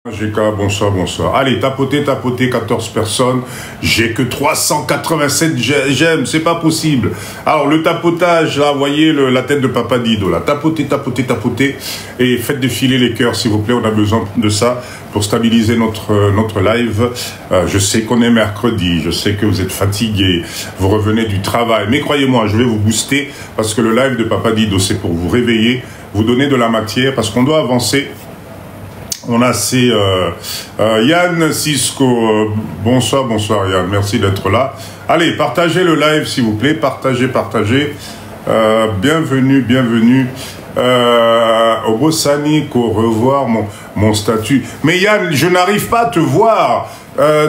GK, bonsoir, bonsoir. Allez, tapotez, 14 personnes. J'ai que 387 j'aime, c'est pas possible. Alors, le tapotage, là, vous voyez la tête de Papa Dido, là. Tapotez, tapotez, tapotez. Et faites défiler les cœurs, s'il vous plaît. On a besoin de ça pour stabiliser notre live. Je sais qu'on est mercredi, je sais que vous êtes fatigués, vous revenez du travail. Mais croyez-moi, je vais vous booster parce que le live de Papa Dido, c'est pour vous réveiller, vous donner de la matière, parce qu'on doit avancer. On a assez... Yann Cisco, bonsoir, bonsoir Yann, merci d'être là. Allez, partagez le live s'il vous plaît, partagez. Bienvenue, bienvenue. Obosani, au revoir mon statut. Mais Yann, je n'arrive pas à te voir.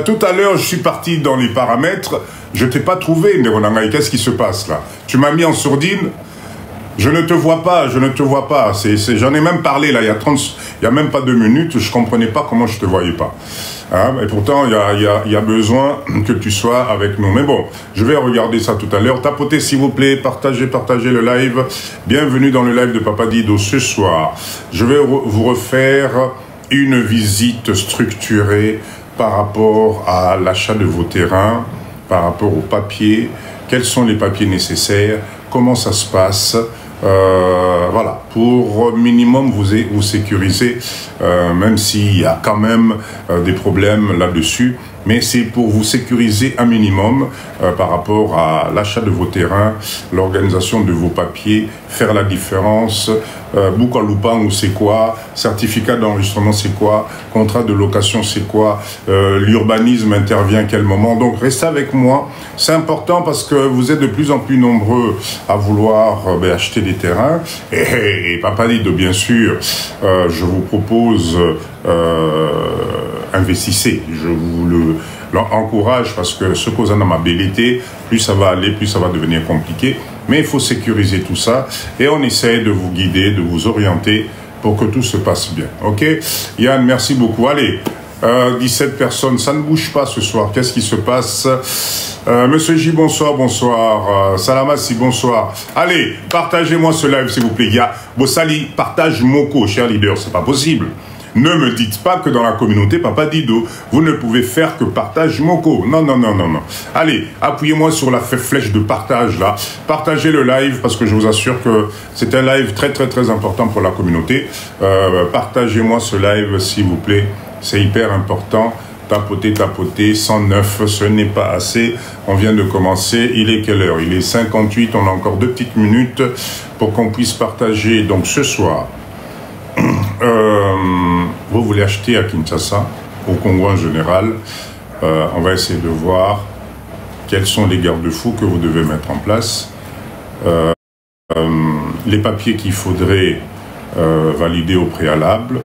Tout à l'heure, je suis parti dans les paramètres, je t'ai pas trouvé, Neronangai. Qu'est-ce qui se passe là? Tu m'as mis en sourdine? Je ne te vois pas, je ne te vois pas. J'en ai même parlé là, il y a même pas 2 minutes, je comprenais pas comment je te voyais pas. Hein? Et pourtant, il y a besoin que tu sois avec nous. Mais bon, je vais regarder ça tout à l'heure. Tapotez s'il vous plaît, partagez le live. Bienvenue dans le live de Papa Dido ce soir. Je vais vous refaire une visite structurée par rapport à l'achat de vos terrains, par rapport aux papiers. Quels sont les papiers nécessaires? Comment ça se passe? Voilà, pour minimum vous sécuriser, même s'il y a quand même des problèmes là-dessus, mais c'est pour vous sécuriser un minimum par rapport à l'achat de vos terrains, l'organisation de vos papiers, faire la différence, Boukalupang c'est quoi, certificat d'enregistrement c'est quoi, contrat de location c'est quoi, l'urbanisme intervient à quel moment. Donc restez avec moi, c'est important parce que vous êtes de plus en plus nombreux à vouloir acheter des terrains et Papa Dido bien sûr, je vous propose investissez, je vous l'encourage parce que ce qu'on a dans ma bébé, plus ça va aller, plus ça va devenir compliqué. Mais il faut sécuriser tout ça et on essaie de vous guider, de vous orienter pour que tout se passe bien. Ok? Yann, merci beaucoup. Allez, 17 personnes, ça ne bouge pas ce soir. Qu'est-ce qui se passe? Monsieur J, bonsoir, bonsoir. Salamassi, bonsoir. Allez, partagez-moi ce live s'il vous plaît. Il y a Bossali, partage Moko, cher leader, c'est pas possible. Ne me dites pas que dans la communauté Papa Dido, vous ne pouvez faire que partage Moko. Non, non, non, non, non. Allez, appuyez-moi sur la flèche de partage là. Partagez le live parce que je vous assure que c'est un live très, très, très important pour la communauté. Partagez-moi ce live s'il vous plaît. C'est hyper important. Tapotez, tapotez. 109, ce n'est pas assez. On vient de commencer. Il est quelle heure? Il est 58. On a encore 2 petites minutes pour qu'on puisse partager. Donc ce soir... vous voulez acheter à Kinshasa, au Congo en général, on va essayer de voir quels sont les garde-fous que vous devez mettre en place, les papiers qu'il faudrait valider au préalable.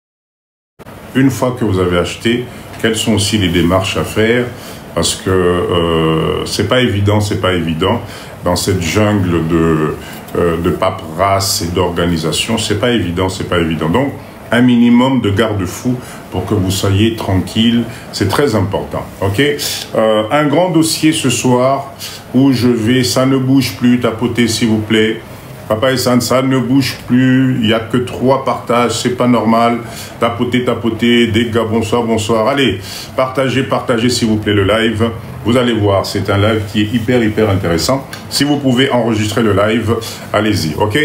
Une fois que vous avez acheté, quelles sont aussi les démarches à faire, parce que c'est pas évident dans cette jungle de paperasse et d'organisation, c'est pas évident. Donc, un minimum de garde-fous pour que vous soyez tranquille, c'est très important, ok? Un grand dossier ce soir où je vais, ça ne bouge plus, tapotez s'il vous plaît. Papa et ça ne bouge plus, il n'y a que 3 partages, c'est pas normal. Tapotez, tapotez, dégâts, bonsoir, bonsoir. Allez, partagez s'il vous plaît le live. Vous allez voir, c'est un live qui est hyper intéressant. Si vous pouvez enregistrer le live, allez-y, ok?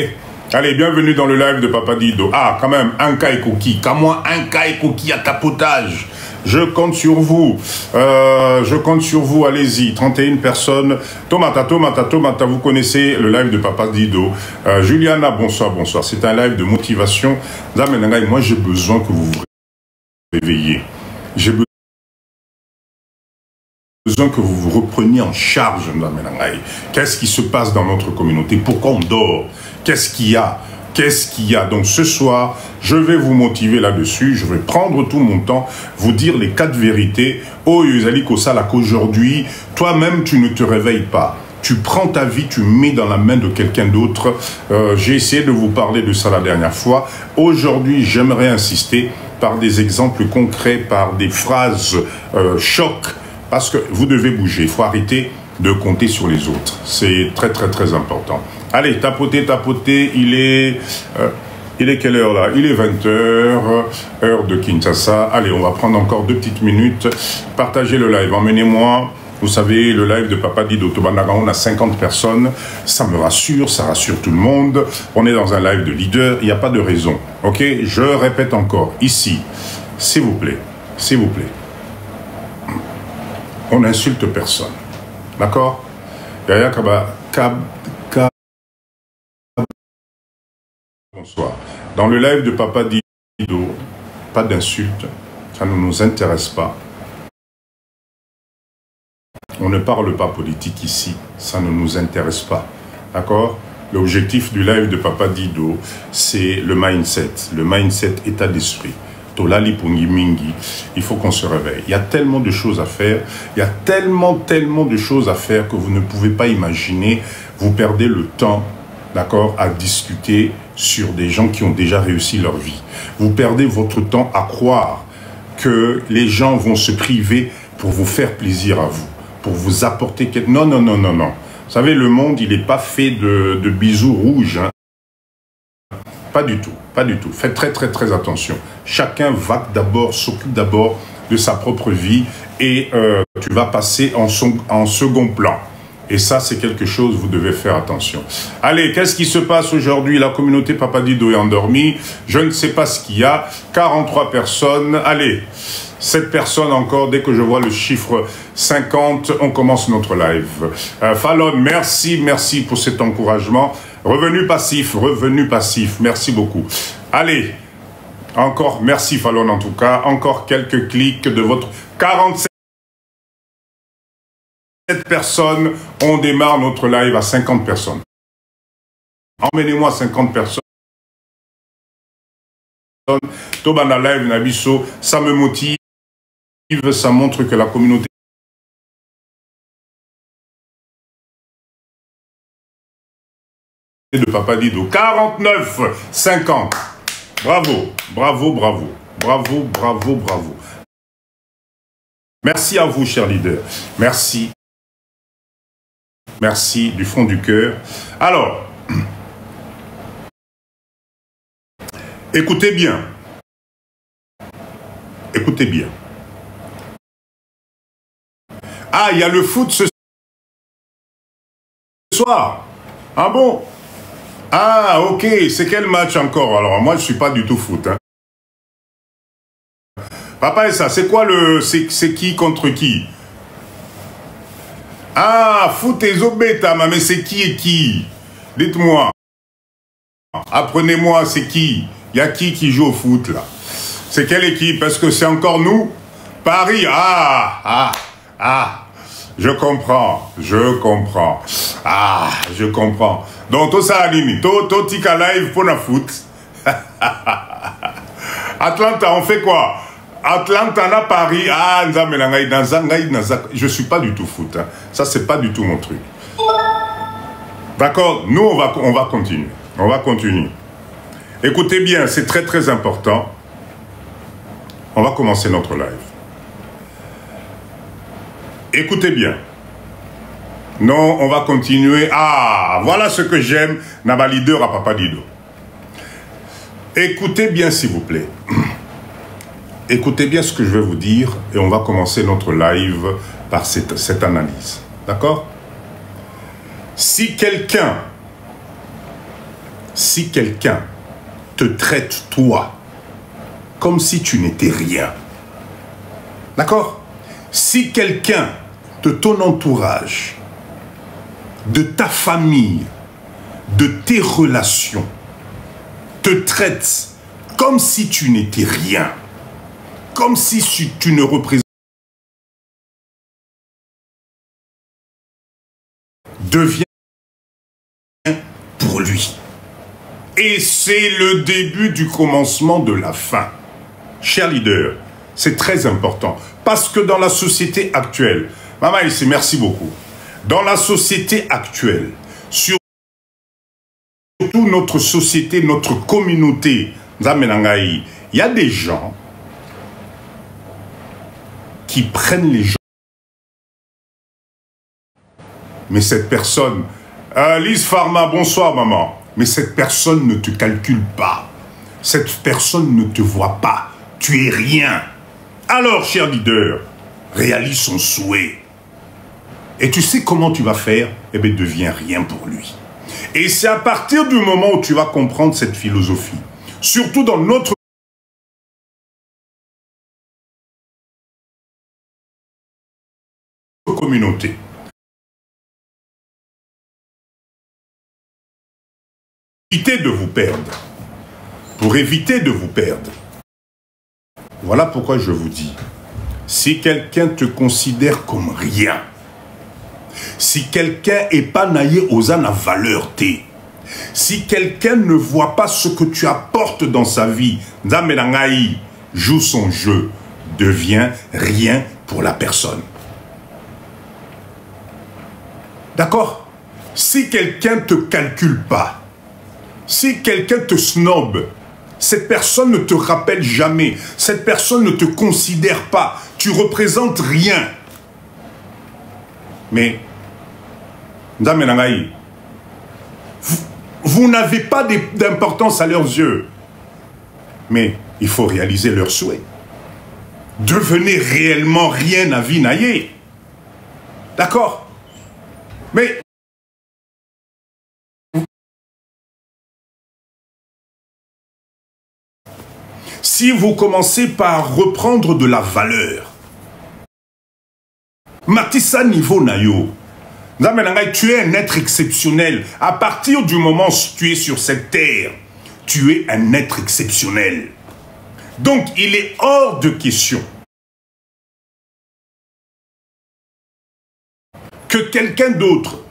Allez, bienvenue dans le live de Papa Dido. Ah, quand même, un cas et coquille. Qu'à moi, un cas et coquille à tapotage. Je compte sur vous. Allez-y. 31 personnes. Tomata. Vous connaissez le live de Papa Dido. Juliana, bonsoir, bonsoir. C'est un live de motivation. Moi, j'ai besoin que vous vous réveillez. J'ai besoin que vous vous repreniez en charge. Qu'est-ce qui se passe dans notre communauté? Pourquoi on dort? Qu'est-ce qu'il y a? Donc ce soir, je vais vous motiver là-dessus. Je vais prendre tout mon temps, vous dire les 4 vérités. Oh, Yuzali Kosala, qu'aujourd'hui, toi-même, tu ne te réveilles pas. Tu prends ta vie, tu mets dans la main de quelqu'un d'autre. J'ai essayé de vous parler de ça la dernière fois. Aujourd'hui, j'aimerais insister par des exemples concrets, par des phrases choc, parce que vous devez bouger. Il faut arrêter de compter sur les autres. C'est très important. Allez, tapotez, il est Il est quelle heure là? Il est 20 h, heure de Kinshasa. Allez, on va prendre encore 2 petites minutes. Partagez le live, emmenez-moi. Vous savez, le live de Papa Dido Tobanaga, on a 50 personnes. Ça me rassure, ça rassure tout le monde. On est dans un live de leader, il n'y a pas de raison. Ok? Je répète encore, ici, s'il vous plaît, on n'insulte personne. D'accord? Yaya bonsoir. Dans le live de Papa Dido, pas d'insulte, ça ne nous intéresse pas. On ne parle pas politique ici, ça ne nous intéresse pas. D'accord? L'objectif du live de Papa Dido, c'est le mindset, état d'esprit. Tolali Pungi Mingi, il faut qu'on se réveille. Il y a tellement de choses à faire, il y a tellement de choses à faire que vous ne pouvez pas imaginer. Vous perdez le temps, d'accord, à discuter sur des gens qui ont déjà réussi leur vie. Vous perdez votre temps à croire que les gens vont se priver pour vous faire plaisir à vous, pour vous apporter quelque... Non. Vous savez, le monde, il n'est pas fait de bijoux rouges. Hein. Pas du tout. Faites très attention. Chacun s'occupe d'abord de sa propre vie et tu vas passer en second plan. Et ça, c'est quelque chose, vous devez faire attention. Allez, qu'est-ce qui se passe aujourd'hui? La communauté Papa Dido est endormie. Je ne sais pas ce qu'il y a. 43 personnes. Allez, 7 personnes encore. Dès que je vois le chiffre 50, on commence notre live. Fallon, merci pour cet encouragement. Revenu passif. Merci beaucoup. Allez, encore, merci Fallon en tout cas. Encore quelques clics de votre 47 personnes. On démarre notre live à 50 personnes. Emmenez-moi 50 personnes. Tobana live Nabiso, ça me motive, ça montre que la communauté de Papa Dido, 49, 50. Bravo. Merci à vous, chers leaders. Merci du fond du cœur. Alors, écoutez bien. Ah, il y a le foot ce soir. Ah bon? Ah, ok. C'est quel match encore? Alors, moi, je ne suis pas du tout foot. Hein. Papa, et ça, c'est quoi le... C'est qui contre qui? Ah, foot et Zobeta, mais c'est qui et qui? Dites-moi. Apprenez-moi, c'est qui? Il y a qui joue au foot, là? C'est quelle équipe? Est-ce que c'est encore nous? Paris? Ah. Je comprends. Ah, je comprends. Donc, tout ça, Alini. Tout tika live pour la foot. Atlanta, on fait quoi? Atlanta, na Paris. Ah, je suis pas du tout foot. Hein. Ça, c'est pas du tout mon truc. D'accord? Nous, on va continuer. Écoutez bien, c'est très important. On va commencer notre live. Écoutez bien. Non, on va continuer. Ah, voilà ce que j'aime. Naba leader à Papa Dido. Écoutez bien, s'il vous plaît. Écoutez bien ce que je vais vous dire et on va commencer notre live par cette analyse. D'accord? Si quelqu'un te traite, toi, comme si tu n'étais rien, d'accord? Si quelqu'un de ton entourage, de ta famille, de tes relations, te traite comme si tu n'étais rien, comme si tu ne représentais devient pour lui. Et c'est le début du commencement de la fin. Chers leaders, c'est très important. Parce que dans la société actuelle, maman ici, merci beaucoup. Dans la société actuelle, surtout notre société, notre communauté, il y a des gens qui prennent les gens. Mais cette personne, Lise Pharma, bonsoir maman, mais cette personne ne te calcule pas. cette personne ne te voit pas. Tu es rien. Alors, cher leader, réalise son souhait. Et tu sais comment tu vas faire? Eh bien, deviens rien pour lui. Et c'est à partir du moment où tu vas comprendre cette philosophie, surtout dans notre communauté, éviter de vous perdre, pour éviter de vous perdre. Voilà pourquoi je vous dis, si quelqu'un te considère comme rien, si quelqu'un n'est pas naïe aux ânes à valeur T, si quelqu'un ne voit pas ce que tu apportes dans sa vie, Nzambe joue son jeu, devient rien pour la personne. D'accord? Si quelqu'un ne te calcule pas, si quelqu'un te snobe, cette personne ne te rappelle jamais, cette personne ne te considère pas, tu représentes rien. Mais, vous n'avez pas d'importance à leurs yeux. Mais il faut réaliser leurs souhaits. Devenez réellement rien à Vinaye. D'accord? Mais si vous commencez par reprendre de la valeur, Matissa niveau Nayo, tu es un être exceptionnel. À partir du moment où tu es sur cette terre, tu es un être exceptionnel. Donc, il est hors de question que quelqu'un d'autre,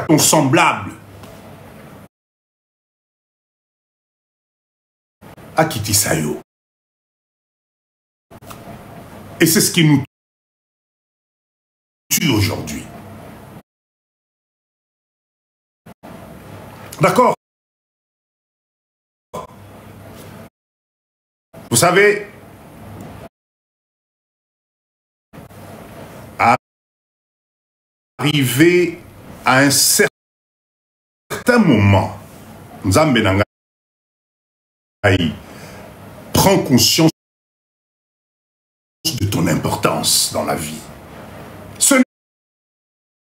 ton semblable, Akitisayo. Et c'est ce qui nous tue aujourd'hui. D'accord? Vous savez, arrivé à un certain moment, Nzambe Nangai prends conscience de ton importance dans la vie. Ce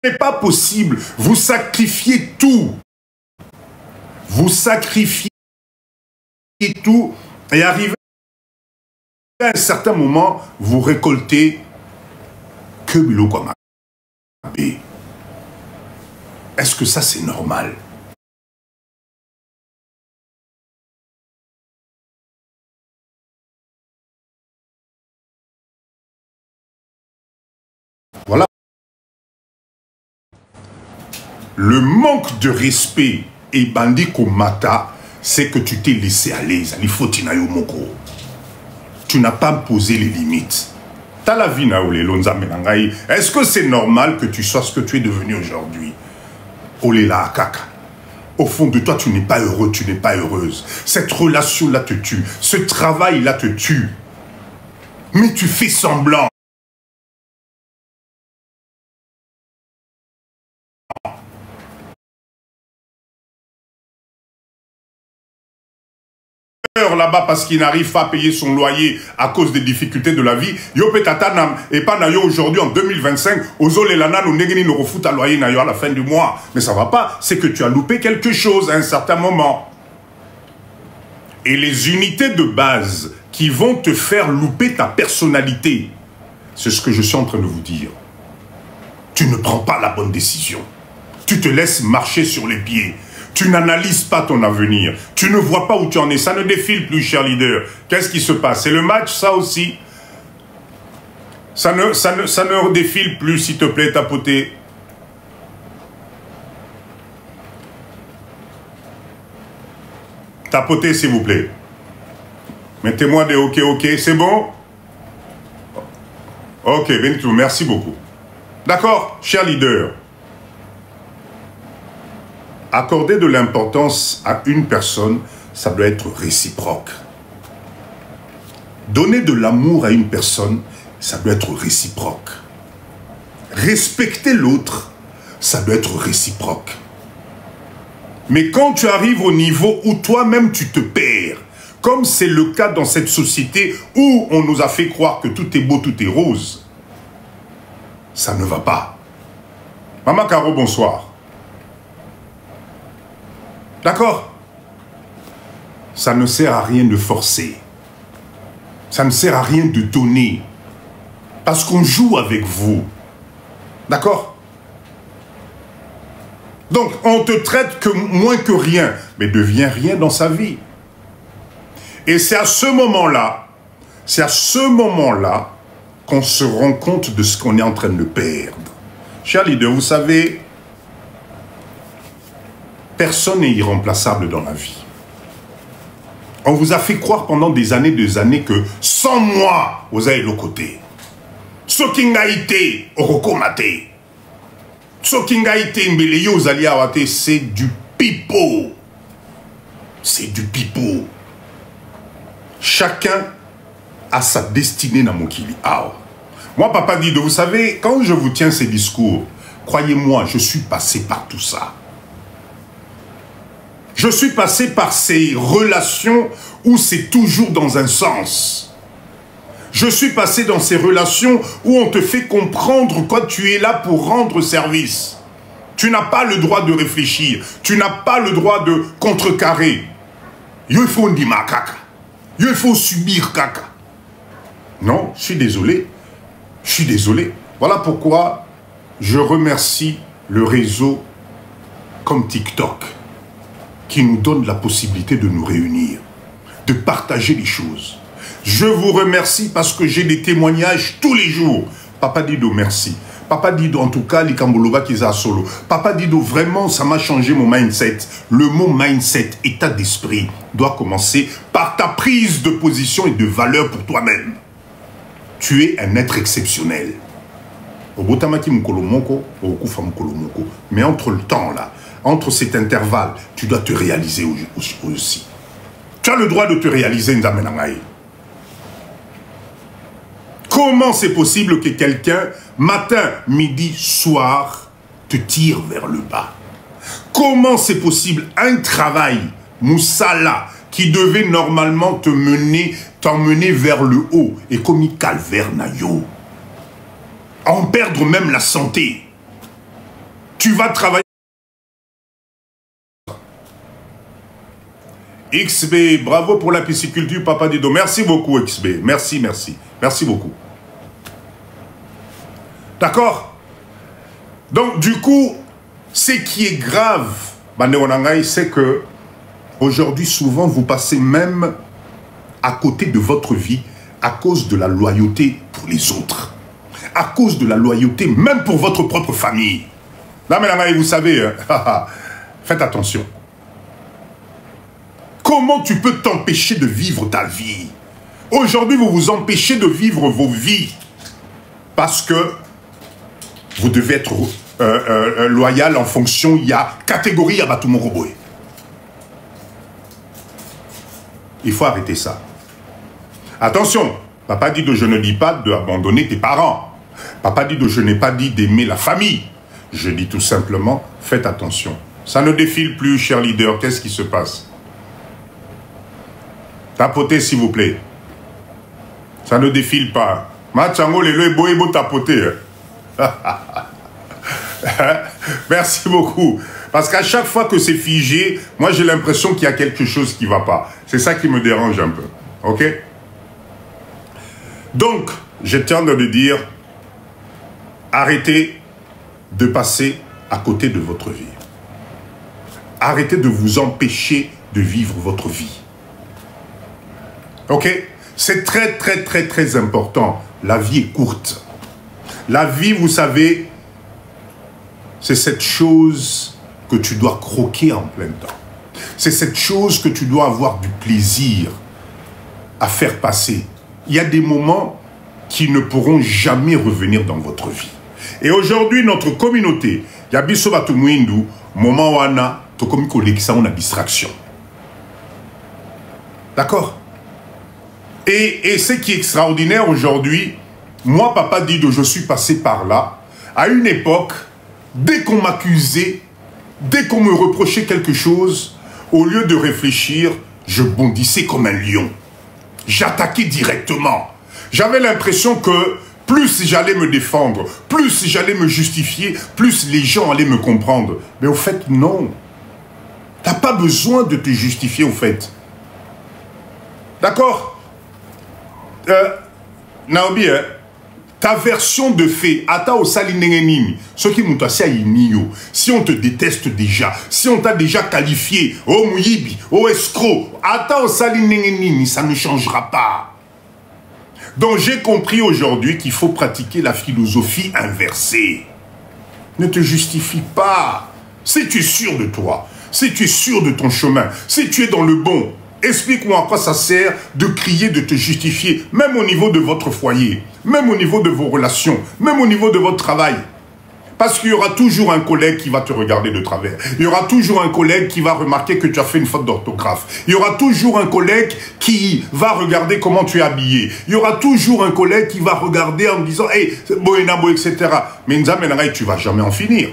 n'est pas possible. Vous sacrifiez tout. Vous sacrifiez tout et arrivez à un certain moment, vous récoltez que biloko mabe. Est-ce que ça c'est normal? Voilà. Le manque de respect et bandi komata, c'est que tu t'es laissé aller. Tu n'as pas posé les limites. T'as la vie Est-ce que c'est normal que tu sois ce que tu es devenu aujourd'hui? Olela Akaka. Au fond de toi, tu n'es pas heureux, tu n'es pas heureuse. Cette relation-là te tue. Ce travail-là te tue. Mais tu fais semblant. Là-bas parce qu'il n'arrive pas à payer son loyer à cause des difficultés de la vie. Yo petatanam et pas nayo aujourd'hui en 2025 aux lana nous negeni nous refoutent à loyer nayo à la fin du mois. Mais ça va pas, c'est que tu as loupé quelque chose à un certain moment. Et les unités de base qui vont te faire louper ta personnalité, c'est ce que je suis en train de vous dire. Tu ne prends pas la bonne décision. Tu te laisses marcher sur les pieds. Tu n'analyses pas ton avenir. Tu ne vois pas où tu en es. Ça ne défile plus, cher leader. Qu'est-ce qui se passe? C'est le match, ça aussi. Ça ne défile plus, s'il te plaît, tapoter. Tapotez, s'il vous plaît. Mettez-moi des OK, OK. C'est bon? OK, Benito, merci beaucoup. D'accord, cher leader. Accorder de l'importance à une personne, ça doit être réciproque. Donner de l'amour à une personne, ça doit être réciproque. Respecter l'autre, ça doit être réciproque. Mais quand tu arrives au niveau où toi-même tu te perds, comme c'est le cas dans cette société où on nous a fait croire que tout est beau, tout est rose, ça ne va pas. Maman Caro, bonsoir. D'accord? Ça ne sert à rien de forcer. Ça ne sert à rien de donner. Parce qu'on joue avec vous. D'accord? Donc, on te traite que moins que rien, mais devient rien dans sa vie. Et c'est à ce moment-là, qu'on se rend compte de ce qu'on est en train de perdre. Chers leaders, vous savez, personne n'est irremplaçable dans la vie. On vous a fait croire pendant des années que sans moi, vous avez le côté. Ce qui n'a été, c'est du pipeau. C'est du pipeau. Chacun a sa destinée dans mon kili. Moi, Papa Dido, vous savez, quand je vous tiens ces discours, croyez-moi, je suis passé par tout ça. Je suis passé par ces relations où c'est toujours dans un sens. Je suis passé dans ces relations où on te fait comprendre que tu es là pour rendre service. Tu n'as pas le droit de réfléchir. Tu n'as pas le droit de contrecarrer. Il faut dire caca. Il faut subir caca. Non, je suis désolé. Je suis désolé. Voilà pourquoi je remercie le réseau comme TikTok qui nous donne la possibilité de nous réunir, de partager les choses. Je vous remercie parce que j'ai des témoignages tous les jours. Papa Dido, merci. Papa Dido, en tout cas, les Kamboloba qui sont solo. Papa Dido, vraiment, ça m'a changé mon mindset. Le mot mindset, état d'esprit, doit commencer par ta prise de position et de valeur pour toi-même. Tu es un être exceptionnel. Mais entre le temps, là, entre cet intervalle, tu dois te réaliser aussi. Tu as le droit de te réaliser, Nzamenangaï. Comment c'est possible que quelqu'un, matin, midi, soir, te tire vers le bas? Comment c'est possible un travail, Moussala, qui devait normalement t'emmener vers le haut, et comme il calvaire nayo, en perdre même la santé. Tu vas travailler. XB, bravo pour la pisciculture, Papa Dido. Merci beaucoup, XB. Merci, merci. Merci beaucoup. D'accord? Donc, du coup, ce qui est grave, c'est que aujourd'hui, souvent, vous passez même à côté de votre vie à cause de la loyauté pour les autres. À cause de la loyauté, même pour votre propre famille. Là, vous savez, faites attention. Comment tu peux t'empêcher de vivre ta vie? Aujourd'hui, vous vous empêchez de vivre vos vies parce que vous devez être loyal en fonction, il y a catégorie à Batumoroboé. Il faut arrêter ça. Attention, Papa dit que je ne dis pas d'abandonner tes parents. Papa dit que je n'ai pas dit d'aimer la famille. Je dis tout simplement, faites attention. Ça ne défile plus, cher leader. Qu'est-ce qui se passe? Tapotez, s'il vous plaît. Ça ne défile pas. Machango, les lois boébo tapoter. Merci beaucoup. Parce qu'à chaque fois que c'est figé, moi j'ai l'impression qu'il y a quelque chose qui ne va pas. C'est ça qui me dérange un peu. Ok? Donc, je tiens de dire, arrêtez de passer à côté de votre vie. Arrêtez de vous empêcher de vivre votre vie. Ok? C'est très, très, très, très important. La vie est courte. La vie, vous savez, c'est cette chose que tu dois croquer en plein temps. C'est cette chose que tu dois avoir du plaisir à faire passer. Il y a des moments qui ne pourront jamais revenir dans votre vie. Et aujourd'hui, notre communauté, il y a biso batumwindu, moment wana, to komi kolekisa on a distraction. D'accord? Et ce qui est extraordinaire aujourd'hui, moi, Papa Dido, je suis passé par là. À une époque, dès qu'on m'accusait dès qu'on me reprochait quelque chose, au lieu de réfléchir, je bondissais comme un lion. J'attaquais directement. J'avais l'impression que plus j'allais me défendre, plus j'allais me justifier, plus les gens allaient me comprendre. Mais au fait, non. Tu n'as pas besoin de te justifier, au fait. D'accord? Naobi, ta version de fait, ata au salinengenini, ce qui m'ont assez à inio, si on te déteste déjà, si on t'a déjà qualifié, oh mouyibi, oh escroc, ata au salinengenini, ça ne changera pas. Donc j'ai compris aujourd'hui qu'il faut pratiquer la philosophie inversée. Ne te justifie pas. Si tu es sûr de toi, si tu es sûr de ton chemin, si tu es dans le bon, explique-moi à quoi ça sert de crier, de te justifier, même au niveau de votre foyer, même au niveau de vos relations, même au niveau de votre travail. Parce qu'il y aura toujours un collègue qui va te regarder de travers. Il y aura toujours un collègue qui va remarquer que tu as fait une faute d'orthographe. Il y aura toujours un collègue qui va regarder comment tu es habillé. Il y aura toujours un collègue qui va regarder en disant « Hey, Boenabo, etc. » Mais Nzamenaï, tu ne vas jamais en finir.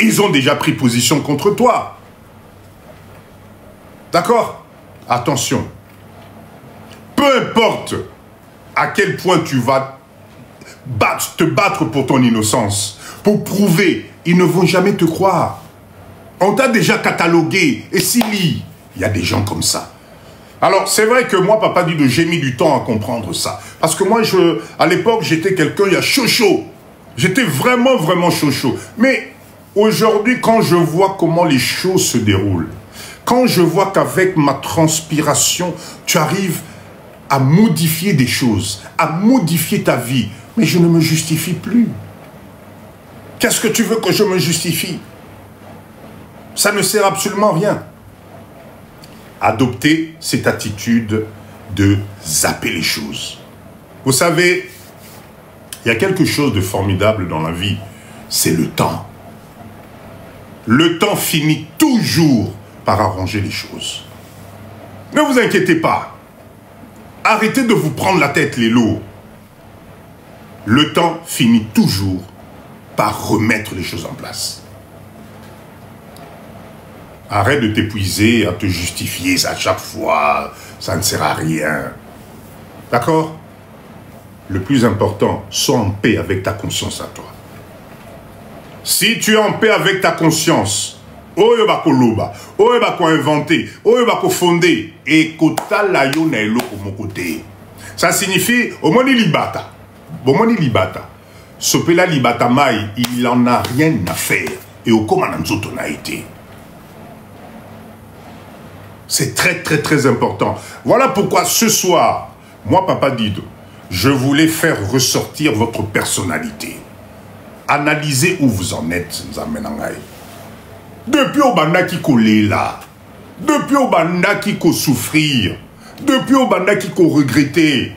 Ils ont déjà pris position contre toi. D'accord? Attention. Peu importe à quel point tu vas te battre pour ton innocence, pour prouver, ils ne vont jamais te croire. On t'a déjà catalogué, et s'il lit, il y a des gens comme ça. Alors, c'est vrai que moi, Papa Dido, j'ai mis du temps à comprendre ça. Parce que moi, à l'époque, j'étais quelqu'un, il y a chaud. J'étais vraiment, vraiment chaud. Mais aujourd'hui, quand je vois comment les choses se déroulent, quand je vois qu'avec ma transpiration, tu arrives à modifier des choses, à modifier ta vie, mais je ne me justifie plus. Qu'est-ce que tu veux que je me justifie? Ça ne sert absolument à rien. Adopter cette attitude de zapper les choses. Vous savez, il y a quelque chose de formidable dans la vie, c'est le temps. Le temps finit toujours par arranger les choses. Ne vous inquiétez pas. Arrêtez de vous prendre la tête, les lots. Le temps finit toujours par remettre les choses en place. Arrête de t'épuiser à te justifier à chaque fois. Ça ne sert à rien. D'accord? Le plus important, sois en paix avec ta conscience à toi. Si tu es en paix avec ta conscience, oyo bako loba, oyo bako inventer, oyo bako fonder, et kota la yo na eloko mokote. Ça signifie, omoni libata. Bomoni libata. Sopela libata mai, il en a rien à faire. Et au komananzoto na été. C'est très, très, très important. Voilà pourquoi ce soir, moi, Papa Dido, je voulais faire ressortir votre personnalité. Analysez où vous en êtes, Nzamenangai. Depuis au banda qui collait là, depuis au banda qui ko souffrir, depuis au banda qui ko regretter.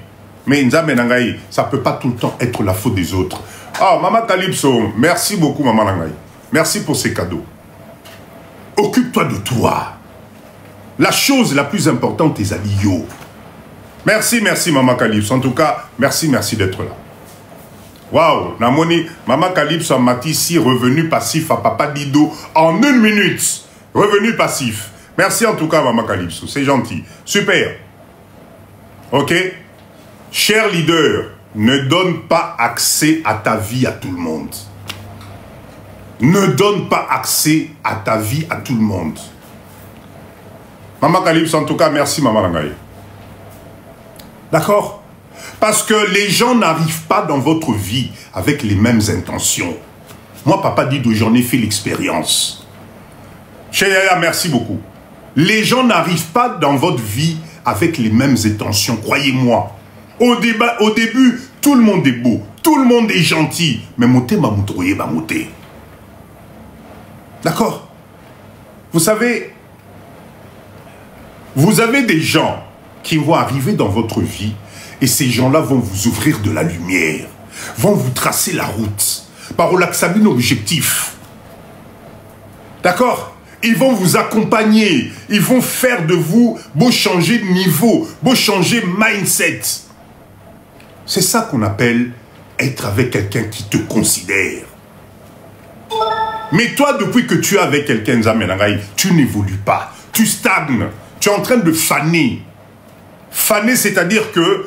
Mais Nzamenangai, ça ne peut pas tout le temps être la faute des autres. Ah, Maman Calypso, merci beaucoup, Maman Nangai. Merci pour ces cadeaux. Occupe-toi de toi. La chose la plus importante est Zalio. Merci, merci, Maman Calypso. En tout cas, merci, merci d'être là. Waouh, Namoni, Maman Calypso m'a ici revenu passif à Papa Dido en 1 minute. Revenu passif. Merci en tout cas, Maman Calypso. C'est gentil. Super. Ok? Cher leader, ne donne pas accès à ta vie à tout le monde. Ne donne pas accès à ta vie à tout le monde. Maman Calypso, en tout cas, merci, Maman Langaï. D'accord? Parce que les gens n'arrivent pas dans votre vie avec les mêmes intentions. Moi, Papa Dido, j'en ai fait l'expérience. Chez Yaya, merci beaucoup. Les gens n'arrivent pas dans votre vie avec les mêmes intentions, croyez-moi. Au début, tout le monde est beau, tout le monde est gentil, mais moté m'a moutroyé, m'a moté. D'accord? Vous savez, vous avez des gens qui vont arriver dans votre vie et ces gens-là vont vous ouvrir de la lumière, vont vous tracer la route, par un objectif. D'accord? Ils vont vous accompagner, ils vont faire de vous, beau changer de niveau, beau changer mindset. C'est ça qu'on appelle être avec quelqu'un qui te considère. Mais toi, depuis que tu es avec quelqu'un, tu n'évolues pas. Tu stagnes. Tu es en train de faner. Faner, c'est-à-dire que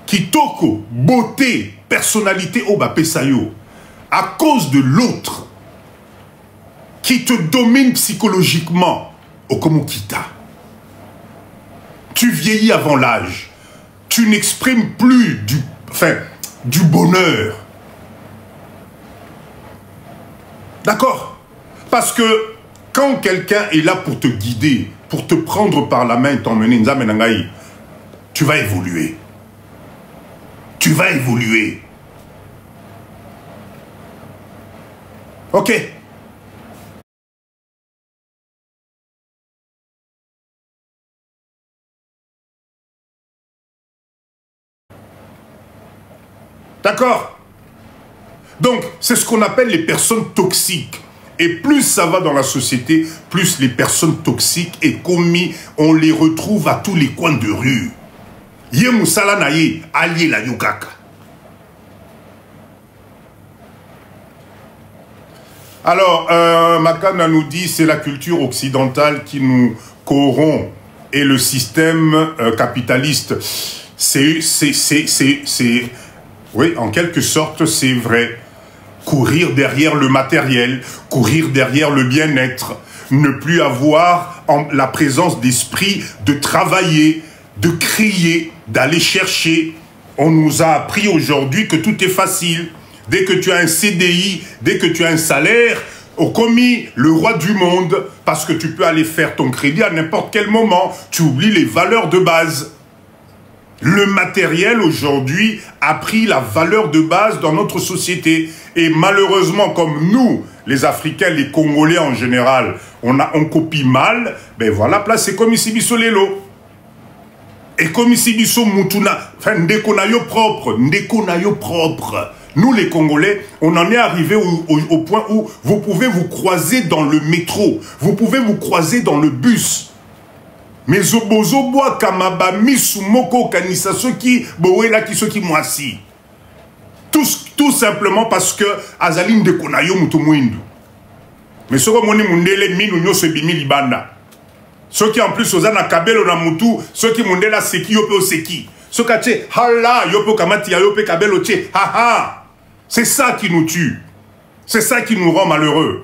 kitoko, beauté, personnalité, pesayo, à cause de l'autre qui te domine psychologiquement, okomokita. Tu vieillis avant l'âge. Tu n'exprimes plus du bonheur. D'accord? Parce que quand quelqu'un est là pour te guider, pour te prendre par la main et t'emmener, tu vas évoluer. Tu vas évoluer. Ok? D'accord? Donc, c'est ce qu'on appelle les personnes toxiques. Et plus ça va dans la société, plus les personnes toxiques et commis, on les retrouve à tous les coins de rue. Yé Moussala Naye, allié la Yukaka. Alors, Makana nous dit, c'est la culture occidentale qui nous corrompt et le système capitaliste. Oui, en quelque sorte, c'est vrai. Courir derrière le matériel, courir derrière le bien-être, ne plus avoir la présence d'esprit de travailler, de crier, d'aller chercher. On nous a appris aujourd'hui que tout est facile. Dès que tu as un CDI, dès que tu as un salaire, au commis, le roi du monde, parce que tu peux aller faire ton crédit à n'importe quel moment, tu oublies les valeurs de base. Le matériel aujourd'hui a pris la valeur de base dans notre société. Et malheureusement, comme nous, les Africains, les Congolais en général, on copie mal, ben voilà, là c'est comme ici Bissolelo. Et comme ici Bisso Mutuna, enfin, Ndekonayo propre. Nous les Congolais, on en est arrivé au point où vous pouvez vous croiser dans le métro, vous pouvez vous croiser dans le bus. Mais Zobozoboa Kamaba Misumoko Kanisa Soki Boela Kisoki Mwasi. Tout simplement parce que Azaline de Konayo Mutumwindu. Mais ce que moni mundele minu nyo se bimi libanda. Ceux qui en plus osana kabelo na mutu, ceux qui mundela seki yope o seki. Ceux qui tche hala yope kamati yope kabelo tche ha ha. C'est ça qui nous tue. C'est ça qui nous rend malheureux.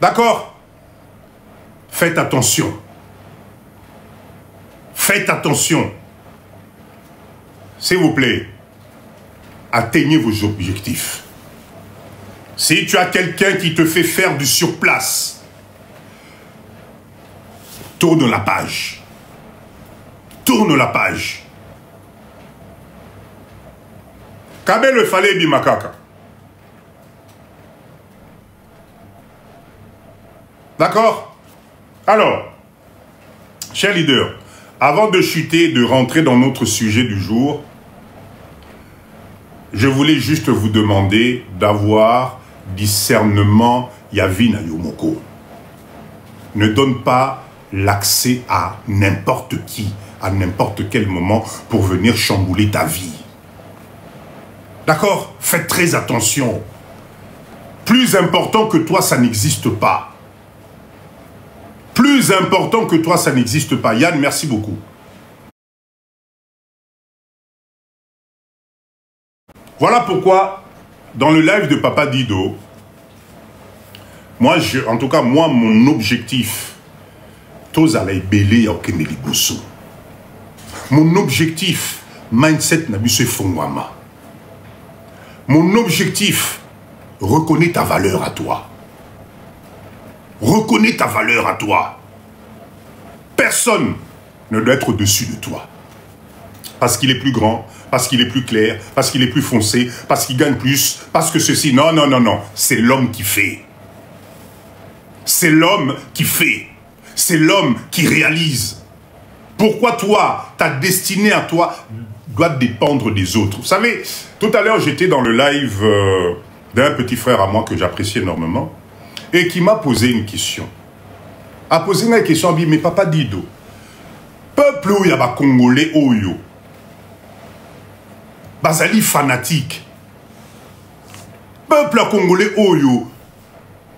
D'accord? Faites attention. Faites attention. S'il vous plaît, atteignez vos objectifs. Si tu as quelqu'un qui te fait faire du surplace, tourne la page. Tourne la page. Kabelo fallait bimakaka. D'accord? Alors, chers leaders, avant de chuter, de rentrer dans notre sujet du jour, je voulais juste vous demander d'avoir discernement Yavina Yomoko. Ne donne pas l'accès à n'importe qui, à n'importe quel moment, pour venir chambouler ta vie. D'accord? Faites très attention. Plus important que toi, ça n'existe pas. Plus important que toi, ça n'existe pas. Yann, merci beaucoup. Voilà pourquoi, dans le live de Papa Dido, moi, en tout cas, moi, mon objectif, mon objectif, mindset Nabuse Fongwama. Mon objectif, reconnais ta valeur à toi. Reconnais ta valeur à toi. Personne ne doit être au-dessus de toi. Parce qu'il est plus grand, parce qu'il est plus clair, parce qu'il est plus foncé, parce qu'il gagne plus, parce que ceci. Non, non, non, non. C'est l'homme qui fait. C'est l'homme qui fait. C'est l'homme qui réalise. Pourquoi toi, ta destinée à toi doit dépendre des autres? Vous savez, tout à l'heure, j'étais dans le live d'un petit frère à moi que j'apprécie énormément et qui m'a posé une question. A posé une question, il dit, mais Papa Dido, peuple où il y a des Congolais, Oyo, Bazali fanatique, Peuple congolais Oyo,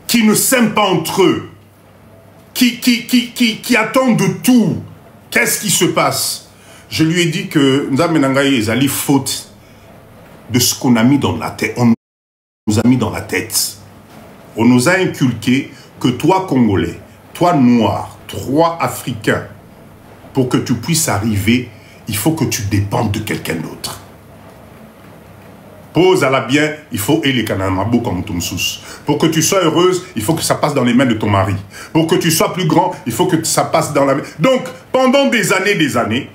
qui ne s'aiment pas entre eux, qui attendent de tout. Qu'est-ce qui se passe? Je lui ai dit que Nzamenangaï Ezali faute de ce qu'on a mis dans la tête. On nous a mis dans la tête. On nous a inculqué que toi, Congolais, toi, Noir, toi, Africain, pour que tu puisses arriver, il faut que tu dépendes de quelqu'un d'autre. Pose à la bien, il faut aider Kanamabo comme Tumsus. Pour que tu sois heureuse, il faut que ça passe dans les mains de ton mari. Pour que tu sois plus grand, il faut que ça passe dans la main. Donc, pendant des années,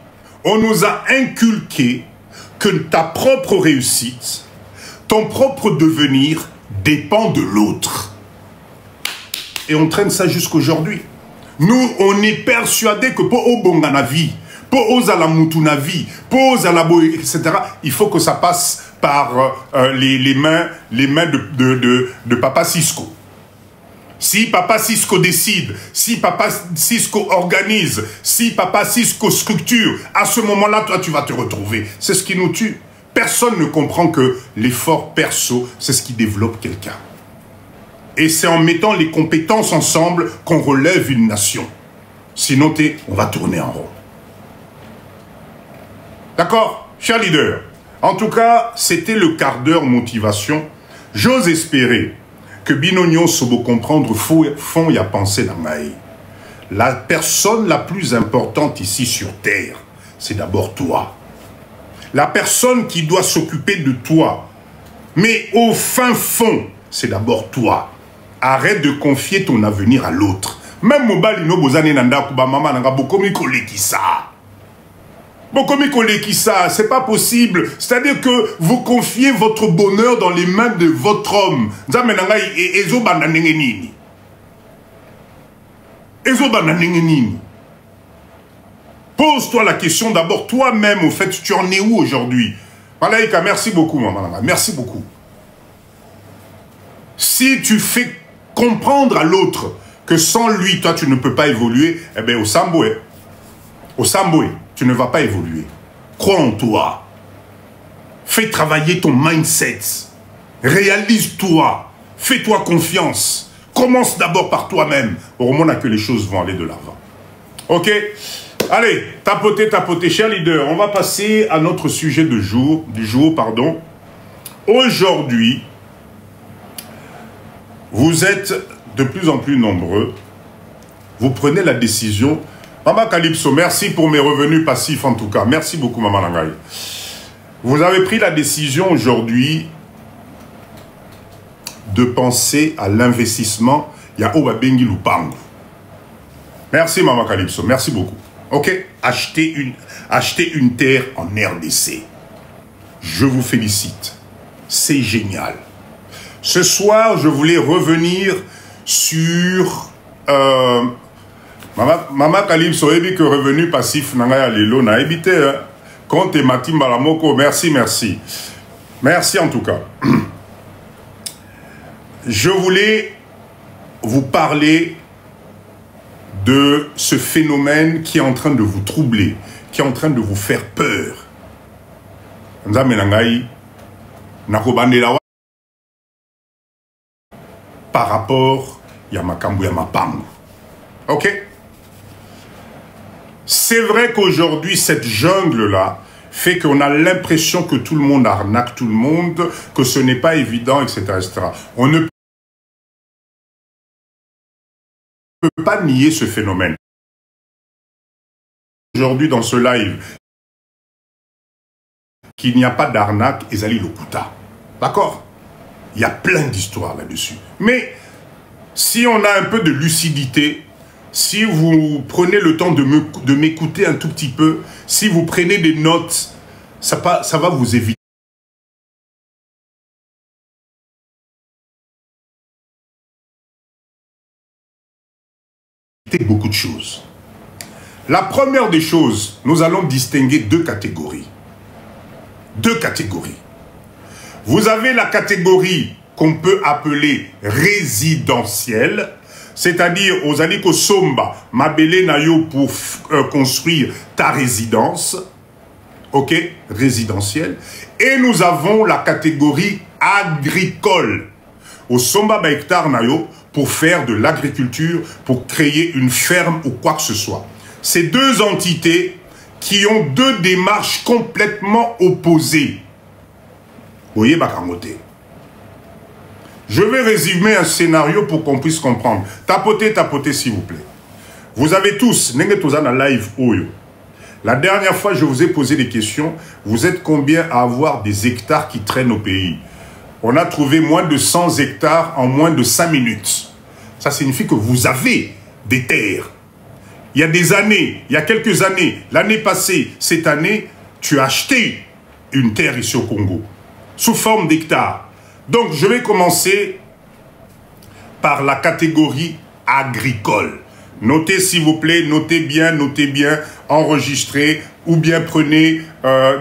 on nous a inculqué que ta propre réussite, ton propre devenir dépend de l'autre. Et on traîne ça jusqu'aujourd'hui. Nous, on est persuadés que pour Obonga na vie, pour Ozala Mutuna vie, pour Ozala Boy, etc., il faut que ça passe par les mains de Papa Cisco. Si Papa Cisco décide, si Papa Cisco organise, si Papa Cisco structure, à ce moment-là, toi, tu vas te retrouver. C'est ce qui nous tue. Personne ne comprend que l'effort perso, c'est ce qui développe quelqu'un. Et c'est en mettant les compétences ensemble qu'on relève une nation. Sinon, on va tourner en rond. D'accord, cher leader? En tout cas, c'était le quart d'heure motivation. J'ose espérer que Binognon Sobo comprendre fond y a pensé dans Maï. La personne la plus importante ici sur Terre, c'est d'abord toi. La personne qui doit s'occuper de toi, mais au fin fond, c'est d'abord toi. Arrête de confier ton avenir à l'autre. Même Mobali no bozane nanda kuba mama nanga bokomi kolekisa. Bokomi kolekisa, c'est pas possible. C'est-à-dire que vous confiez votre bonheur dans les mains de votre homme. Nzame nanga ezo banda ndenge nini. Ezo banda ndenge nini. Pose-toi la question d'abord toi-même, au fait, tu en es où aujourd'hui? Malaïka, merci beaucoup, maman. Merci beaucoup. Si tu fais comprendre à l'autre que sans lui, toi, tu ne peux pas évoluer, eh bien, au Samboué, tu ne vas pas évoluer. Crois en toi. Fais travailler ton mindset. Réalise-toi. Fais-toi confiance. Commence d'abord par toi-même. Au moment que les choses vont aller de l'avant. Ok? Allez, tapotez, cher leader. On va passer à notre sujet du jour. Aujourd'hui, vous êtes de plus en plus nombreux. Vous prenez la décision. Maman Calypso, merci pour mes revenus passifs en tout cas. Merci beaucoup, Maman Langaï. Vous avez pris la décision aujourd'hui de penser à l'investissement. Ya Obabengi Lupango. Merci, Maman Calypso. Merci beaucoup. Ok, achetez une terre en RDC. Je vous félicite. C'est génial. Ce soir, je voulais revenir sur... Maman Calypso a dit que revenu passif n'a lelo n'a évité. Compte et Matimba Lamoko, merci. Merci en tout cas. Je voulais vous parler de ce phénomène qui est en train de vous troubler, qui est en train de vous faire peur. Par rapport à Yamakambu Yamapangu. Ok? C'est vrai qu'aujourd'hui, cette jungle-là fait qu'on a l'impression que tout le monde arnaque tout le monde, que ce n'est pas évident, etc., etc. On ne peut pas nier ce phénomène. Aujourd'hui, dans ce live, qu'il n'y a pas d'arnaque, Ezali Lokuta. D'accord? Il y a plein d'histoires là-dessus. Mais si on a un peu de lucidité, si vous prenez le temps de m'écouter un tout petit peu, si vous prenez des notes, ça va vous éviter beaucoup de choses. La première des choses, nous allons distinguer deux catégories. Deux catégories. Vous avez la catégorie qu'on peut appeler résidentielle, c'est-à-dire aux Aliko Somba, Mabele Nayo pour construire ta résidence. ok, résidentielle, et nous avons la catégorie agricole. Au somba ba hectare nayo pour faire de l'agriculture, pour créer une ferme ou quoi que ce soit. Ces deux entités qui ont deux démarches complètement opposées. Vous voyez, Bakangote. Je vais résumer un scénario pour qu'on puisse comprendre. Tapotez, tapotez, s'il vous plaît. Vous avez tous, live Oyo. La dernière fois, je vous ai posé des questions. Vous êtes combien à avoir des hectares qui traînent au pays? On a trouvé moins de 100 hectares en moins de 5 minutes. Ça signifie que vous avez des terres. Il y a des années, il y a quelques années, l'année passée, cette année, tu as acheté une terre ici au Congo, sous forme d'hectares. Donc, je vais commencer par la catégorie agricole. Notez, s'il vous plaît, notez bien, enregistrez, ou bien prenez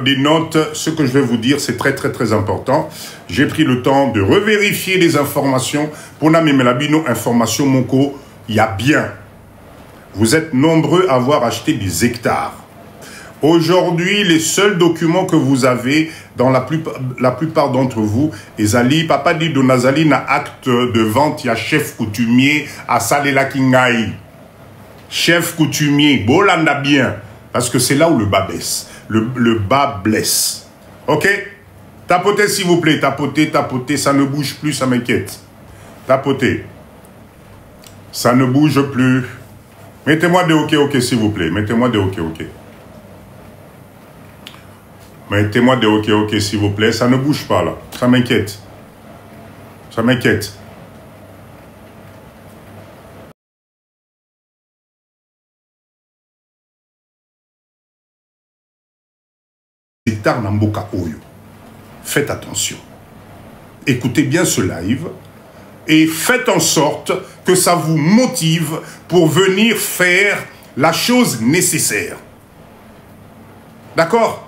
des notes. Ce que je vais vous dire, c'est très, très, très important. J'ai pris le temps de revérifier les informations. Pour Namemelabino, information Moko, il y a bien. Vous êtes nombreux à avoir acheté des hectares. Aujourd'hui, les seuls documents que vous avez, dans la plupart d'entre vous, Ezali, Papa dit Donazali na acte de vente, il y a chef coutumier à Salela Kingaï. Chef coutumier, Bolanda bien, parce que c'est là où le bas baisse. Le bas blesse. Ok? Tapotez, s'il vous plaît, tapotez, tapotez, ça ne bouge plus, ça m'inquiète. Tapotez. Ça ne bouge plus. Mettez-moi des ok, s'il vous plaît. Mettez-moi des ok. Mettez-moi des ok, s'il vous plaît. Ça ne bouge pas, là. Ça m'inquiète. Ça m'inquiète. Hectare Namboka Oyo. Faites attention. Écoutez bien ce live. Et faites en sorte que ça vous motive pour venir faire la chose nécessaire. D'accord?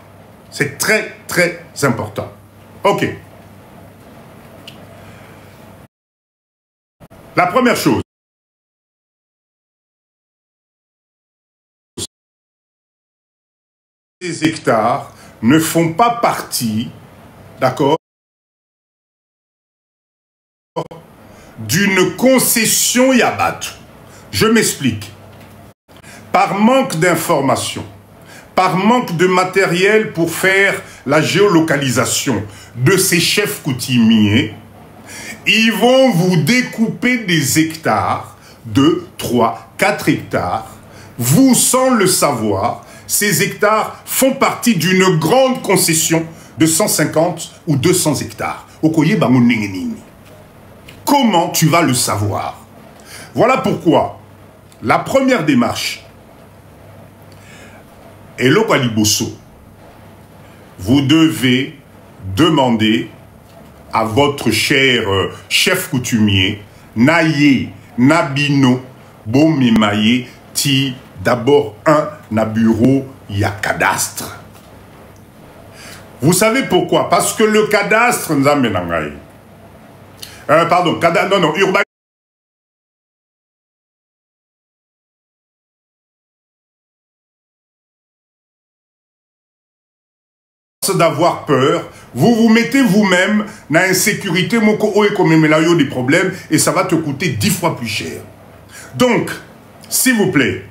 C'est très, très important. Ok. La première chose. Ces hectares ne font pas partie, d'accord, d'une concession Yabat. Je m'explique. Par manque d'informations, par manque de matériel pour faire la géolocalisation de ces chefs coutumiers, ils vont vous découper des hectares, 2, 3, 4 hectares. Vous, sans le savoir, ces hectares font partie d'une grande concession de 150 ou 200 hectares. Okoye Bangonengenini. Comment tu vas le savoir? Voilà pourquoi la première démarche, Eloko Aliboso, vous devez demander à votre cher chef coutumier, Naye, Nabino, Bomimaye, ti d'abord na bureau, il y a cadastre. Vous savez pourquoi? Parce que le cadastre, pardon, urbain. D'avoir peur, vous vous mettez vous-même dans l'insécurité, des problèmes, et ça va te coûter 10 fois plus cher. Donc, s'il vous plaît,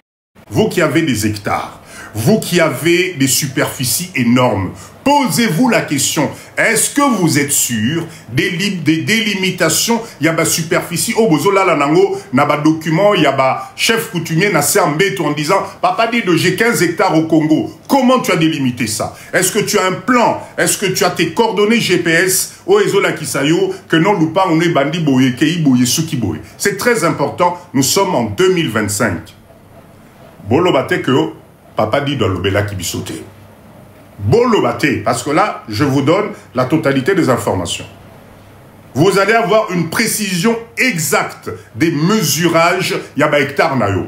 vous qui avez des hectares, vous qui avez des superficies énormes, posez-vous la question, est-ce que vous êtes sûr des délimitations? Il y a des superficies, oh, bozola la nango, na ba document, il y a ba chef coutumier, na sermbé en disant, papa dit de j'ai 15 hectares au Congo. Comment tu as délimité ça? Est-ce que tu as un plan? Est-ce que tu as tes coordonnées GPS, oh, ezola kisayo, que non loupa, on est bandi boye, kei boye, suki boye. C'est très important, nous sommes en 2025. Bolo bate que, papa dit dans l'obéla qui bisote. Bolobate, parce que là, je vous donne la totalité des informations. Vous allez avoir une précision exacte des mesurages Yaba hectare Nayo.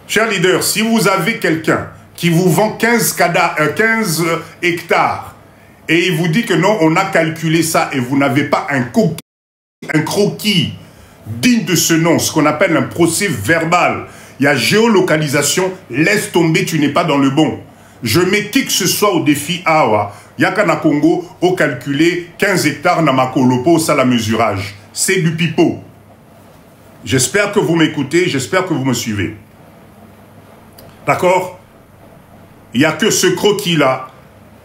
Chers leaders, si vous avez quelqu'un qui vous vend 15 hectares et il vous dit que non, on a calculé ça et vous n'avez pas un croquis digne de ce nom, ce qu'on appelle un procès verbal, il y a géolocalisation, laisse tomber, tu n'es pas dans le bon. je mets qui que ce soit au défi Awa. Yaka na Congo, au calculé 15 hectares na makolopo, ça la mesurage. C'est du pipeau. J'espère que vous m'écoutez, j'espère que vous me suivez. D'accord? Il n'y a que ce croquis-là,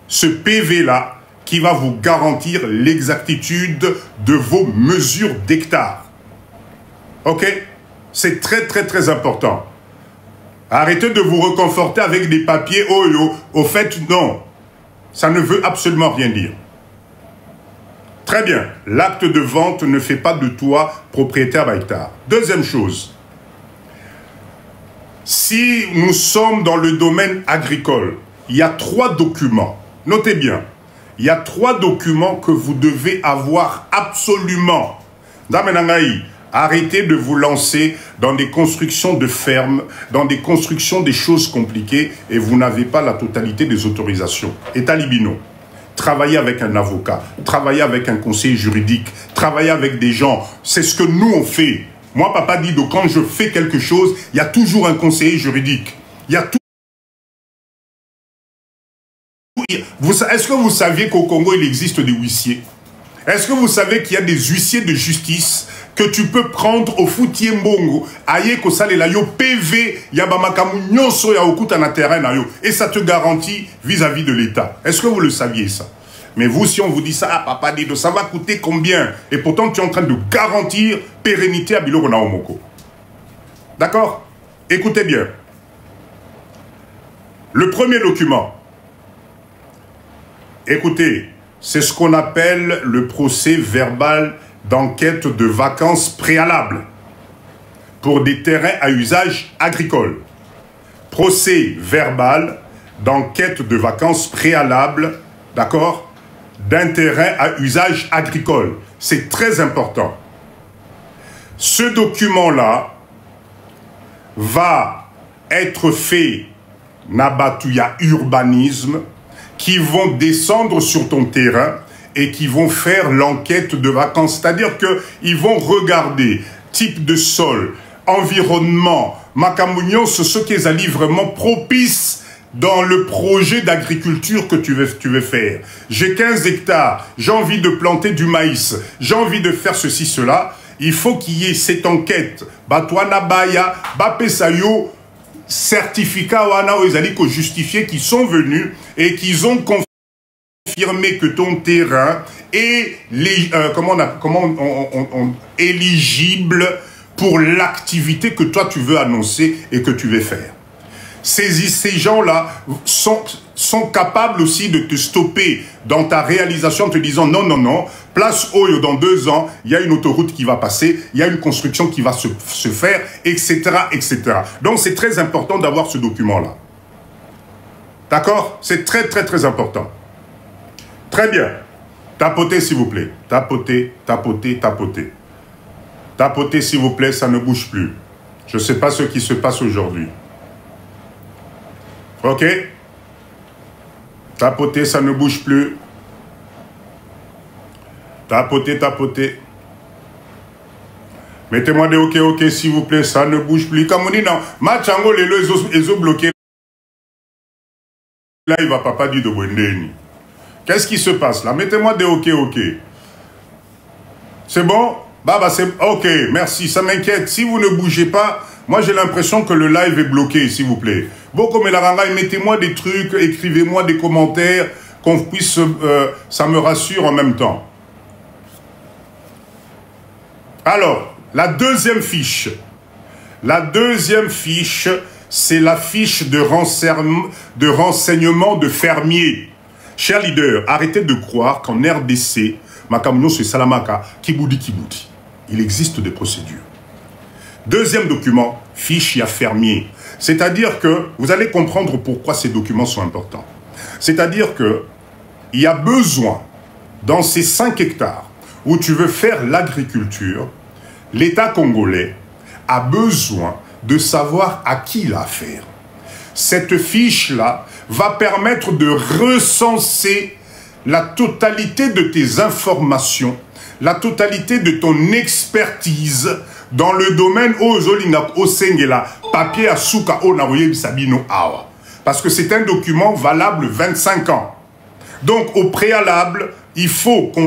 ce PV-là, qui va vous garantir l'exactitude de vos mesures d'hectares. Ok? C'est très, très, très important. Arrêtez de vous reconforter avec des papiers. Oh, au fait, non. Ça ne veut absolument rien dire. Très bien. L'acte de vente ne fait pas de toi propriétaire par hectare. Deuxième chose. Si nous sommes dans le domaine agricole, il y a 3 documents. Notez bien. Il y a 3 documents que vous devez avoir absolument. Damenangaï, arrêtez de vous lancer dans des constructions de fermes, dans des constructions des choses compliquées et vous n'avez pas la totalité des autorisations. État libino. Travaillez avec un avocat, travaillez avec un conseiller juridique, travaillez avec des gens. C'est ce que nous on fait. Moi, Papa Dido, quand je fais quelque chose, il y a toujours un conseiller juridique. Il y a tout. Est-ce que vous saviez qu'au Congo, il existe des huissiers? Est-ce que vous savez qu'il y a des huissiers de justice que tu peux prendre au foutier mbongo, aye ko salela yo PV, yabamakamu nyonso ya okuta na terrain na yo, et ça te garantit vis-à-vis de l'État. Est-ce que vous le saviez ça? Mais vous, si on vous dit ça, ah Papa Dido, ça va coûter combien? Et pourtant, tu es en train de garantir pérennité à Biloko na Omoko. D'accord? Écoutez bien. Le premier document, écoutez, c'est ce qu'on appelle le procès verbal d'enquête de vacances préalables pour des terrains à usage agricole. Procès verbal d'enquête de vacances préalables, d'accord, d'un terrain à usage agricole. C'est très important. Ce document-là va être fait Nabatuya urbanisme qui vont descendre sur ton terrain et qui vont faire l'enquête de vacances. C'est-à-dire qu'ils vont regarder type de sol, environnement, Makamounion, ce qui est allé vraiment propice dans le projet d'agriculture que tu veux faire. J'ai 15 hectares, j'ai envie de planter du maïs, j'ai envie de faire ceci, cela. Il faut qu'il y ait cette enquête. Batouana Baya, Bapesayo, certificat Wana Oezali, justifié, qui sont venus et qu'ils ont confirmé que ton terrain est éligible pour l'activité que toi tu veux annoncer et que tu veux faire. Ces gens-là sont capables aussi de te stopper dans ta réalisation en te disant non, non, non, place Oyo dans 2 ans, il y a une autoroute qui va passer, il y a une construction qui va se faire, etc., etc. Donc c'est très important d'avoir ce document-là. D'accord? C'est très, très, très important. Très bien. Tapotez, s'il vous plaît. Tapotez, tapotez, tapotez. Tapotez, s'il vous plaît, ça ne bouge plus. Je ne sais pas ce qui se passe aujourd'hui. Ok? Tapotez, ça ne bouge plus. Tapotez, tapotez. Mettez-moi des ok, ok, s'il vous plaît, ça ne bouge plus. Comme on dit, non, Machango, les os bloqués. Là, il va Papa dire de Bwendeni. Qu'est-ce qui se passe là? Mettez-moi des ok, ok. C'est bon? Baba, c'est ok, merci, ça m'inquiète. Si vous ne bougez pas, moi j'ai l'impression que le live est bloqué, s'il vous plaît. Beaucoup mais la mettez-moi des trucs, écrivez-moi des commentaires, qu'on puisse, ça me rassure en même temps. Alors, la deuxième fiche. La deuxième fiche, c'est la fiche de renseignement de fermier. Chers leaders, arrêtez de croire qu'en RDC, Makamounio c'est Salamaka, Kiboudi Kiboudi. Il existe des procédures. Deuxième document, fiche à fermier. C'est-à-dire que vous allez comprendre pourquoi ces documents sont importants. C'est-à-dire que il y a besoin, dans ces 5 hectares où tu veux faire l'agriculture, l'État congolais a besoin de savoir à qui il a affaire. Cette fiche-là va permettre de recenser la totalité de tes informations, la totalité de ton expertise dans le domaine Ozolingak Osengela, papier à souka o naroye bisabino awa. parce que c'est un document valable 25 ans. Donc, au préalable, il faut qu'on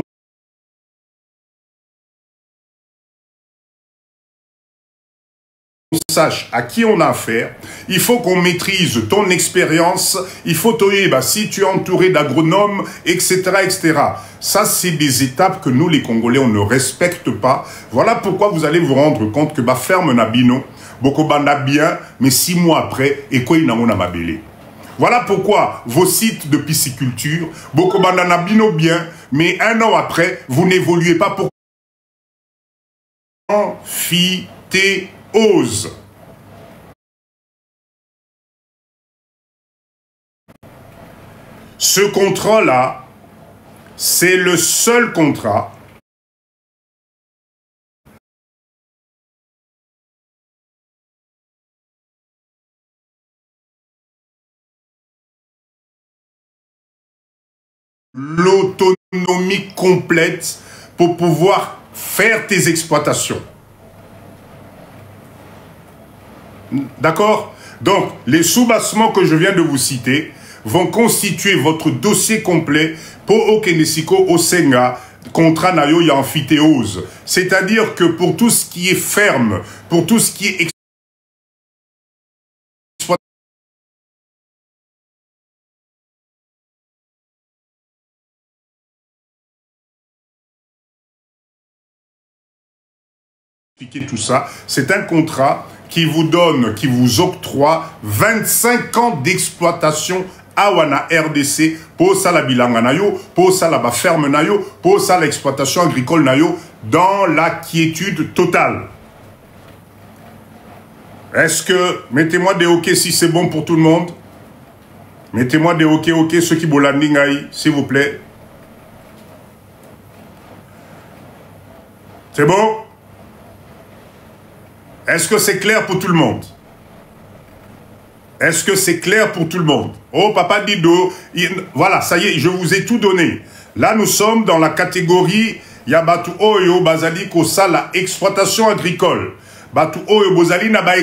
sache à qui on a affaire, il faut qu'on maîtrise ton expérience, il faut si tu es entouré d'agronomes, etc., etc. Ça, c'est des étapes que nous, les Congolais, on ne respecte pas. Voilà pourquoi vous allez vous rendre compte que ferme Nabino, Bokobanda bien, mais 6 mois après, et quoi il n'a pas mabélé. Voilà pourquoi vos sites de pisciculture, Bokobanda Nabino bien, mais 1 an après, vous n'évoluez pas pour amphithéose. Ce contrat-là, c'est le seul contrat l'autonomie complète pour pouvoir faire tes exploitations. D'accord? Donc, les soubassements que je viens de vous citer vont constituer votre dossier complet pour Okenesiko Osenga, contrat Nayo ya amphithéose. C'est-à-dire que pour tout ce qui est ferme, pour tout ce qui est tout ça, c'est un contrat qui vous donne, qui vous octroie 25 ans d'exploitation à Wana RDC pour ça la bilanga nayo, pour ça la ferme nayo, pour ça l'exploitation agricole nayo dans la quiétude totale. Est-ce que, mettez-moi des OK si c'est bon pour tout le monde. Mettez-moi des OK, ceux qui bolandingaï, s'il vous plaît. C'est bon? Est-ce que c'est clair pour tout le monde? Est-ce que c'est clair pour tout le monde? Oh, Papa Dido, voilà, ça y est, je vous ai tout donné. Là, nous sommes dans la catégorie Yabatu Oyo Bazali Kosala, exploitation agricole. Batu Oyo Bozali na ba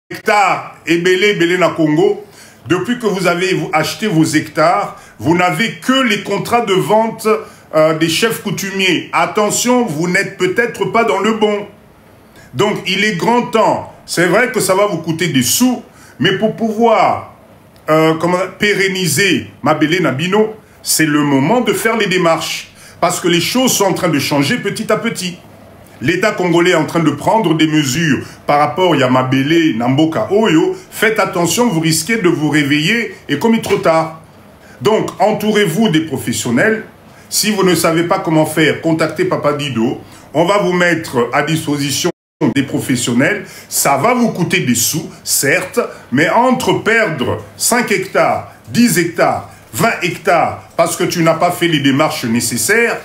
hectares et belé na Congo. Depuis que vous avez acheté vos hectares, vous n'avez que les contrats de vente des chefs coutumiers. Attention, vous n'êtes peut-être pas dans le bon. Donc, il est grand temps. C'est vrai que ça va vous coûter des sous, mais pour pouvoir pérenniser Mabélé Nabino, c'est le moment de faire les démarches. Parce que les choses sont en train de changer petit à petit. L'État congolais est en train de prendre des mesures par rapport à Mabélé, Namboka, Oyo. Faites attention, vous risquez de vous réveiller et comme il est trop tard. Donc, entourez-vous des professionnels. Si vous ne savez pas comment faire, contactez Papa Dido. On va vous mettre à disposition des professionnels, ça va vous coûter des sous, certes, mais entre perdre 5 hectares, 10 hectares, 20 hectares, parce que tu n'as pas fait les démarches nécessaires,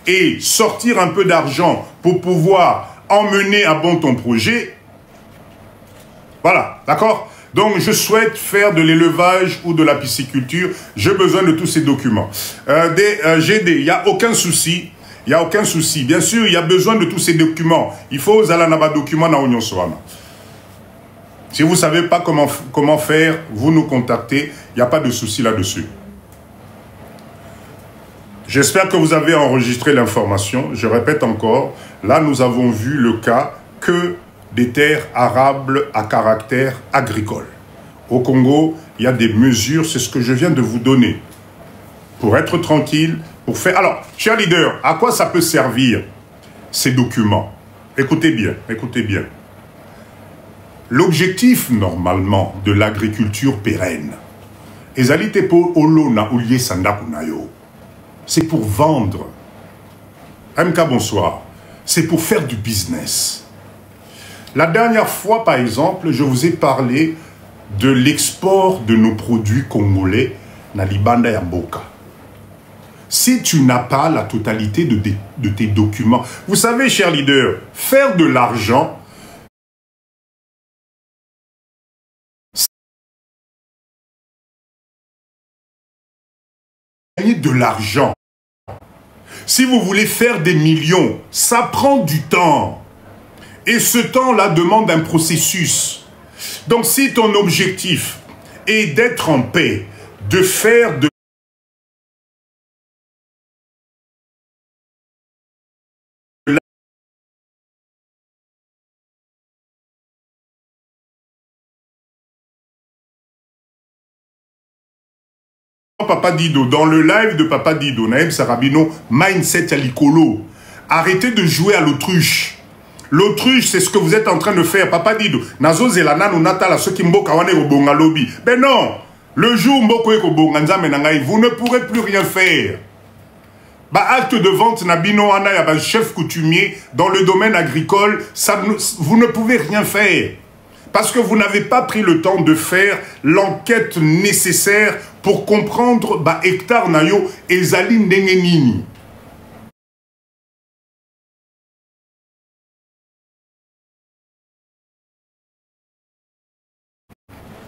et sortir un peu d'argent pour pouvoir emmener à bon ton projet, voilà, d'accord? Donc, je souhaite faire de l'élevage ou de la pisciculture, j'ai besoin de tous ces documents. GD, il n'y a aucun souci. Il n'y a aucun souci. Bien sûr, il y a besoin de tous ces documents. Il faut aux alanaba documents dans Union Soana. Si vous ne savez pas comment faire, vous nous contactez. Il n'y a pas de souci là-dessus. J'espère que vous avez enregistré l'information. Je répète encore, là, nous avons vu le cas que des terres arables à caractère agricole. Au Congo, il y a des mesures, c'est ce que je viens de vous donner. Pour être tranquille, pour faire... Alors, cher leader, à quoi ça peut servir ces documents? Écoutez bien, écoutez bien. L'objectif, normalement, de l'agriculture pérenne, c'est pour vendre. MK, bonsoir. C'est pour faire du business. La dernière fois, par exemple, je vous ai parlé de l'export de nos produits congolais na Libanda ya Mboka. Si tu n'as pas la totalité de tes documents, vous savez, cher leader, faire de l'argent, gagner de l'argent. Si vous voulez faire des millions, ça prend du temps. Et ce temps-là demande un processus. Donc si ton objectif et d'être en paix, de faire de Papa Dido, dans le live de Papa Dido, Naïm Sarabino, mindset à l'icolo. Arrêtez de jouer à l'autruche. L'autruche, c'est ce que vous êtes en train de faire, Papa Dido. Nazo zelana no natala ceux qui mboka wane ko bonga lobby. Ben non, le jour mboko ko bonga nzambe nangai, vous ne pourrez plus rien faire. Bah acte de vente nabino ana ya ba chef coutumier dans le domaine agricole, ça, vous ne pouvez rien faire. Parce que vous n'avez pas pris le temps de faire l'enquête nécessaire pour comprendre bah, hectare nayo et Zaline Dengenini.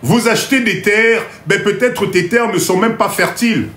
Vous achetez des terres, mais peut-être tes terres ne sont même pas fertiles.